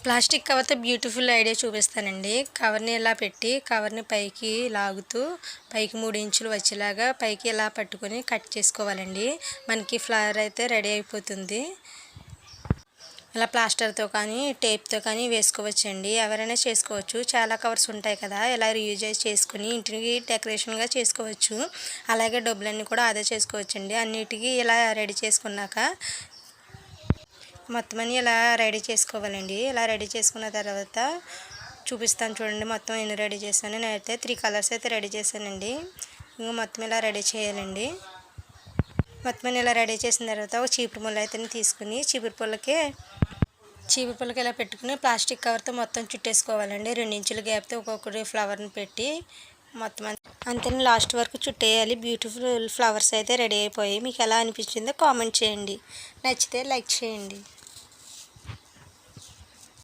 Plastic కవర్తో beautiful idea చూపిస్తానండి. కవర్ని ఇలా పెట్టి కవర్ని పైకి లాగుతూ పైకి 3 ఇంచులు వచ్చేలాగా పైకి ఇలా పట్టుకొని కట్ చేసుకోవాలండి. మనకి ఫ్లవర్ అయితే రెడీ అయిపోతుంది. ఇలా ప్లాస్టర్తో కానీ టేప్తో కానీ వేసుకోవచ్చండి. ఎవరైనా చేసుకోవచ్చు. చాలా కవర్స్ ఉంటాయి కదా, ఇలా రీయూజ్ చేసుకుని ఇంటికి డెకరేషన్గా చేసుకోవచ్చు. అలాగే డబ్బులన్నీ కూడా ఆదా చేసుకోవచ్చండి. అన్నిటికీ ఇలా రెడీ చేసుకున్నాక మొత్తం అన్నీ ఇలా రెడీ చేసుకోవాలండి. ఇలా రెడీ చేసుకున్న తర్వాత చూపిస్తాను చూడండి మొత్తం ఎన్ని రెడీ చేశాను. నేనైతే 3 కలర్స్ అయితే రెడీ చేశానండి. ఇంకా మొత్తం ఇలా రెడీ చేయాలండి. మొత్తం ఇలా రెడీ చేసిన తర్వాత ఒక చీపురు పుల్ల అయితే తీసుకుని చీపురు పుల్లకి ఇలా పెట్టుకుని ప్లాస్టిక్ కవర్తో మొత్తం చుట్టేసుకోవాలండి. 2 ఇంచుల గ్యాప్తో ఒక్కొక్కటి ఫ్లవర్ని పెట్టి మొత్తం అంతే లాస్ట్ వరకు చుట్టేయాలి. బ్యూటిఫుల్ ఫ్లవర్స్ అయితే రెడీ అయిపోయాయి. మీకు ఎలా అనిపించిందో కామెంట్ చేయండి. నచ్చితే లైక్ చేయండి.